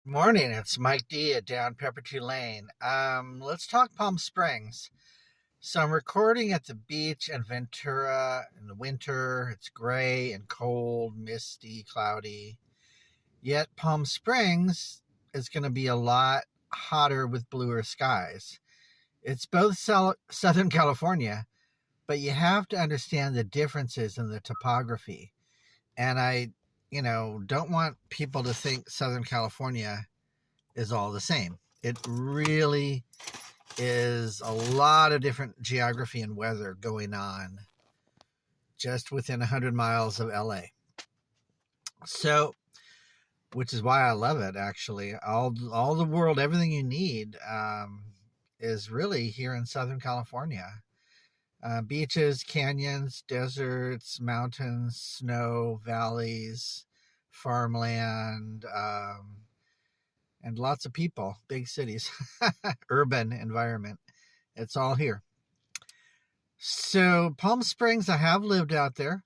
Morning, it's Mike D at Down Peppertree Lane. Let's talk Palm Springs. So I'm recording at the beach in Ventura in the winter. It's gray and cold, misty, cloudy. Yet Palm Springs is going to be a lot hotter with bluer skies. It's both Southern California, but you have to understand the differences in the topography. And I don't want people to think Southern California is all the same. It really is a lot of different geography and weather going on just within 100 miles of LA. So, which is why I love it, actually. All the world, everything you need is really here in Southern California. Beaches, canyons, deserts, mountains, snow, valleys, farmland, and lots of people, big cities, urban environment. It's all here. So Palm Springs, I have lived out there.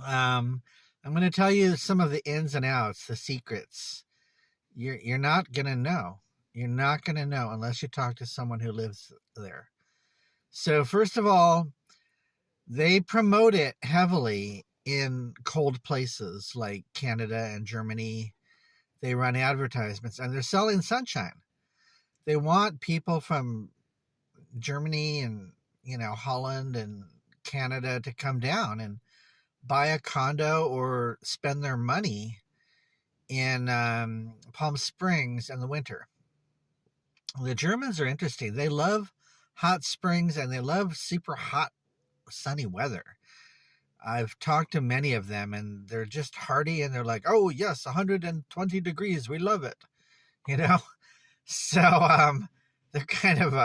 I'm going to tell you some of the ins and outs, the secrets. You're not going to know. You're not going to know unless you talk to someone who lives there. So first of all, they promote it heavily in cold places like Canada and Germany. They run advertisements and they're selling sunshine. They want people from Germany and, Holland and Canada to come down and buy a condo or spend their money in Palm Springs in the winter. The Germans are interesting. They love hot springs and they love super hot, sunny weather. I've talked to many of them and they're just hardy and they're like, oh yes, 120 degrees. We love it. So they're kind of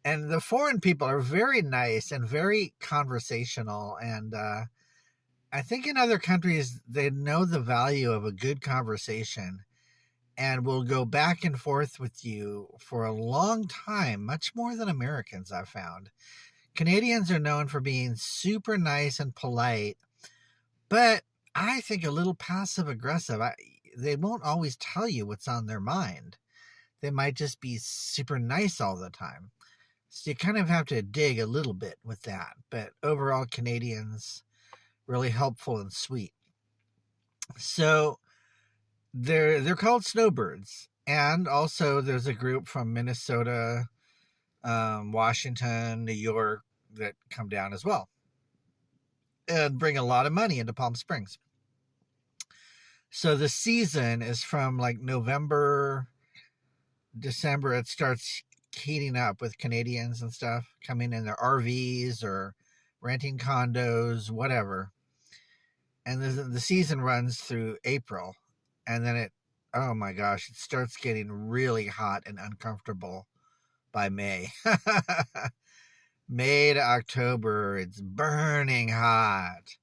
and the foreign people are very nice and very conversational. And I think in other countries, they know the value of a good conversation and will go back and forth with you for a long time, much more than Americans, I've found. Canadians are known for being super nice and polite, but I think a little passive aggressive. They won't always tell you what's on their mind. They might just be super nice all the time. So you kind of have to dig a little bit with that. But overall, Canadians, really helpful and sweet. So they're called snowbirds. And also there's a group from Minnesota, Washington, New York that come down as well and bring a lot of money into Palm Springs. So the season is from like November, December. It starts heating up with Canadians and stuff coming in their RVs or renting condos, whatever. And the season runs through April. And then oh my gosh, it starts getting really hot and uncomfortable by May. May to October, it's burning hot.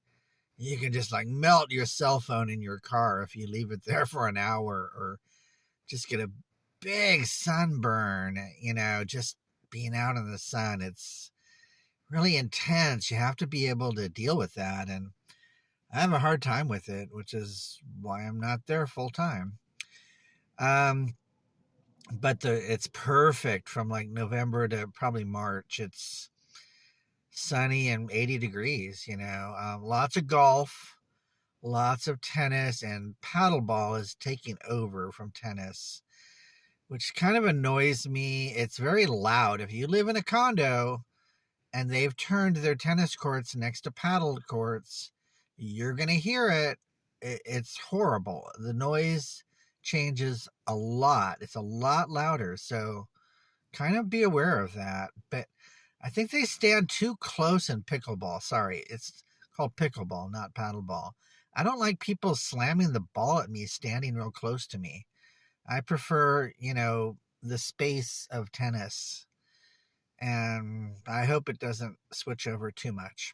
You can just like melt your cell phone in your car if you leave it there for an hour, or just get a big sunburn, just being out in the sun. It's really intense. You have to be able to deal with that. And I have a hard time with it, which is why I'm not there full time. But it's perfect from like November to probably March. It's sunny and 80 degrees, lots of golf, lots of tennis, and paddleball is taking over from tennis, which kind of annoys me. It's very loud. If you live in a condo and they've turned their tennis courts next to paddle courts, you're going to hear it. It's horrible. The noise changes a lot. It's a lot louder. So kind of be aware of that. But I think they stand too close in pickleball. Sorry, it's called pickleball, not paddleball. I don't like people slamming the ball at me standing real close to me. I prefer, the space of tennis. And I hope it doesn't switch over too much.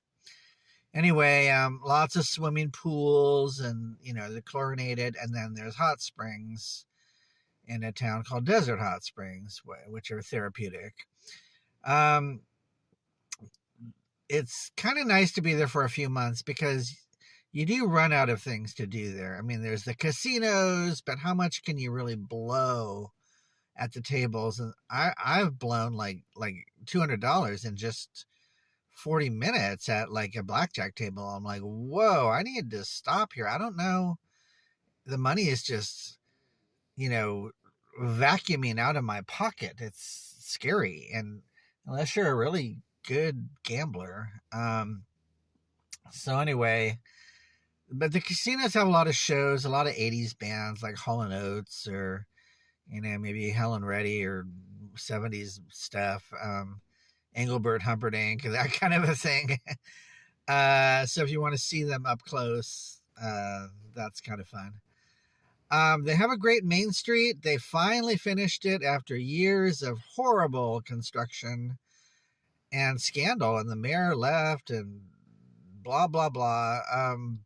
Anyway, lots of swimming pools and, they're chlorinated. And then there's hot springs in a town called Desert Hot Springs, which are therapeutic. It's kind of nice to be there for a few months because you do run out of things to do there. I mean, there's the casinos, but how much can you really blow at the tables? And I've blown like $200 in just 40 minutes at like a blackjack table. I'm like, whoa, I need to stop here. I don't know. The money is just, you know, vacuuming out of my pocket. It's scary. And unless you're a really good gambler. So anyway, but the casinos have a lot of shows, a lot of 80s bands like Hall & Oates or, you know, maybe Helen Reddy or 70s stuff. Engelbert Humperdinck, that kind of a thing. So if you want to see them up close, that's kind of fun. They have a great Main Street. They finally finished it after years of horrible construction and scandal, and the mayor left and blah, blah, blah.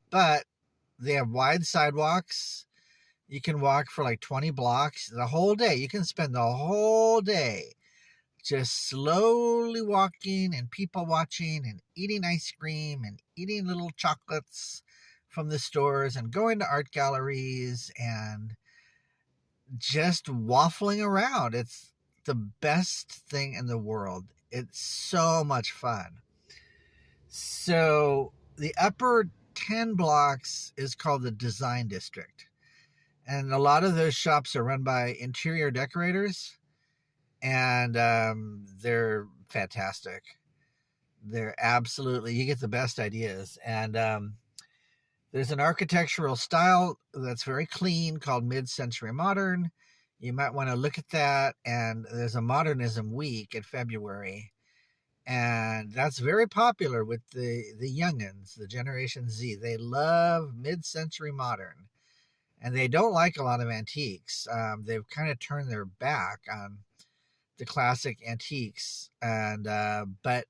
But they have wide sidewalks. You can walk for like 20 blocks the whole day. You can spend the whole day just slowly walking and people watching and eating ice cream and eating little chocolates from the stores and going to art galleries and just waffling around. It's the best thing in the world. It's so much fun. So the upper 10 blocks is called the Design District. And a lot of those shops are run by interior decorators. And they're fantastic. They're absolutely, you get the best ideas. And there's an architectural style that's very clean called mid-century modern. You might want to look at that. And there's a modernism week in February. And that's very popular with the youngins, the Generation Z. They love mid-century modern. And they don't like a lot of antiques. They've kind of turned their back on the classic antiques, and but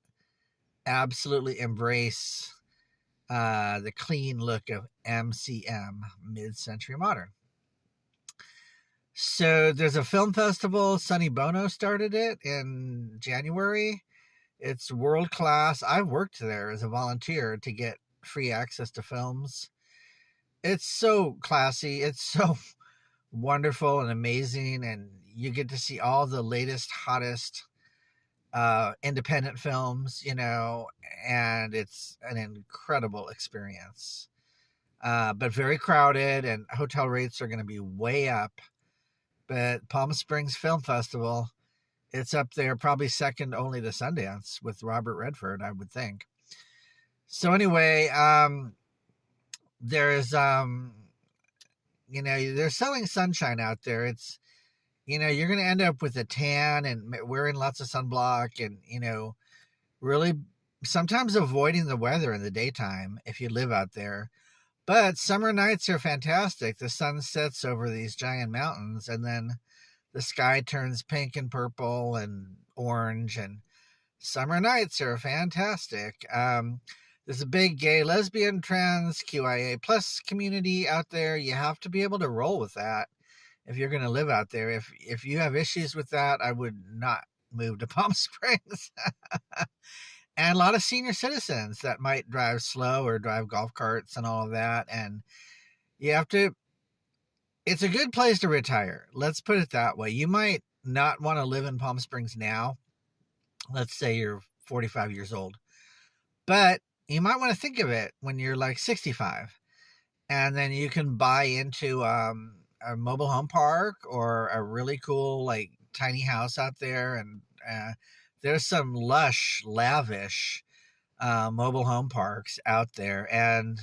absolutely embrace the clean look of MCM, mid-century modern. So there's a film festival. Sonny Bono started it in January. It's world class. I've worked there as a volunteer to get free access to films. It's so classy. It's so wonderful and amazing, and you get to see all the latest, hottest independent films, you know, and it's an incredible experience. But very crowded, and hotel rates are going to be way up. But Palm Springs Film Festival, it's up there, probably second only to Sundance with Robert Redford, I would think. So anyway, there's you know, they're selling sunshine out there. It's, you know, you're going to end up with a tan and wearing lots of sunblock and, you know, really sometimes avoiding the weather in the daytime if you live out there. But summer nights are fantastic. The sun sets over these giant mountains and then the sky turns pink and purple and orange, and summer nights are fantastic. There's a big gay, lesbian, trans, QIA plus community out there. You have to be able to roll with that if you're going to live out there. If you have issues with that, I would not move to Palm Springs. And a lot of senior citizens that might drive slow or drive golf carts and all of that. And you have to, it's a good place to retire. Let's put it that way. You might not want to live in Palm Springs now. Let's say you're 45 years old. But you might want to think of it when you're like 65. And then you can buy into a mobile home park or a really cool, like, tiny house out there. And there's some lush, lavish mobile home parks out there. And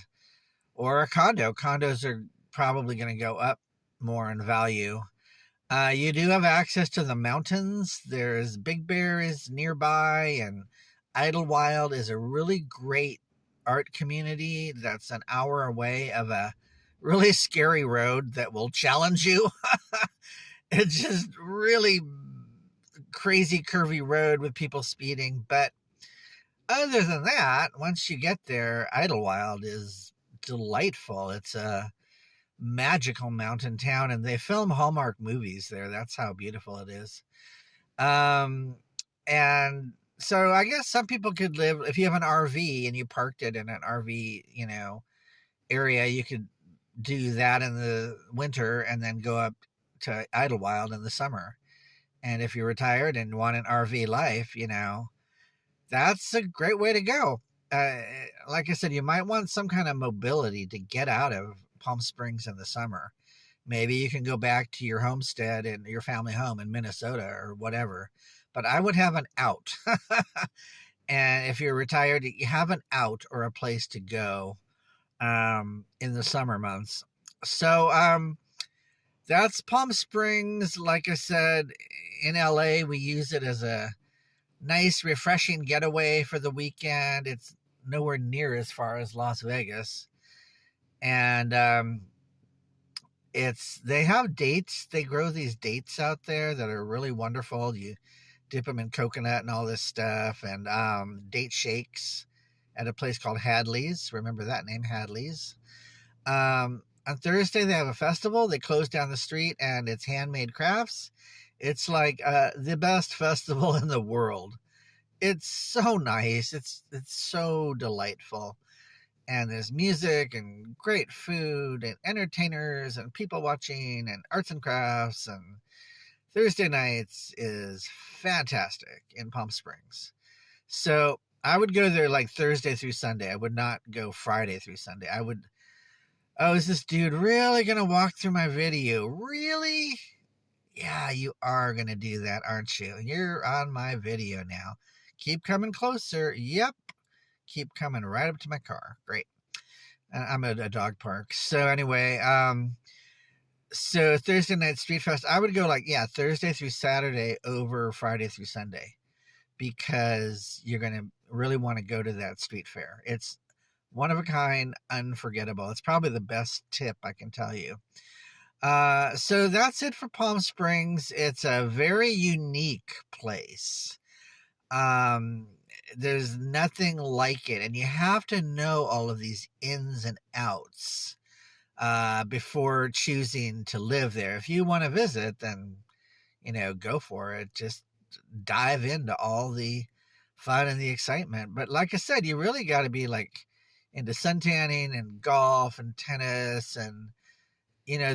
or a condo. Condos are probably going to go up more in value. You do have access to the mountains. There's Big Bear is nearby, and Idlewild is a really great art community that's an hour away of a really scary road that will challenge you. It's just really crazy curvy road with people speeding. But other than that, once you get there, Idlewild is delightful. It's a magical mountain town, and they film Hallmark movies there. That's how beautiful it is. And so I guess some people could live, if you have an RV and you parked it in an RV, you know, area, you could do that in the winter and then go up to Idlewild in the summer. And if you're retired and want an RV life, that's a great way to go. Like I said, you might want some kind of mobility to get out of Palm Springs in the summer. Maybe you can go back to your homestead and your family home in Minnesota or whatever. But I would have an out. And if you're retired, you have an out or a place to go in the summer months. So that's Palm Springs. Like I said, in LA, we use it as a nice, refreshing getaway for the weekend. It's nowhere near as far as Las Vegas. And they have dates. They grow these dates out there that are really wonderful. You dip them in coconut and all this stuff, and date shakes at a place called Hadleys. Remember that name, Hadleys. On Thursday, they have a festival. They close down the street, and it's handmade crafts. It's like the best festival in the world. It's so nice. It's so delightful. And there's music and great food and entertainers and people watching and arts and crafts. And Thursday nights is fantastic in Palm Springs. So I would go there like Thursday through Sunday. I would not go Friday through Sunday. Is this dude really going to walk through my video? Really? Yeah, you are going to do that, aren't you? You're on my video now. Keep coming closer. Yep. Keep coming right up to my car. Great. I'm at a dog park. So anyway, so Thursday night street fest, I would go Thursday through Saturday over Friday through Sunday, because you're going to really want to go to that street fair. It's one of a kind, unforgettable. It's probably the best tip I can tell you. So that's it for Palm Springs. It's a very unique place. There's nothing like it, and you have to know all of these ins and outs before choosing to live there. If you want to visit, then go for it. Just dive into all the fun and the excitement. But like I said, you really got to be into suntanning and golf and tennis and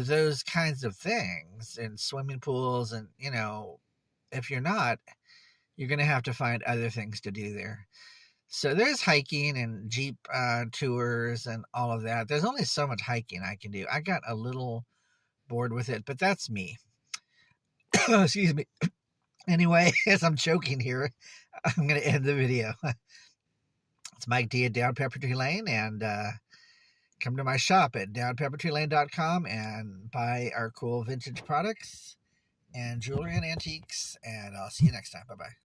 those kinds of things, and swimming pools. And if you're not, you're going to have to find other things to do there. So there's hiking and Jeep tours and all of that. There's only so much hiking I can do. I got a little bored with it, but that's me. Excuse me. Anyway, as I'm choking here, I'm going to end the video. It's Mike D at Down Peppertree Lane, and come to my shop at downpeppertreelane.com and buy our cool vintage products and jewelry and antiques, and I'll see you next time. Bye-bye.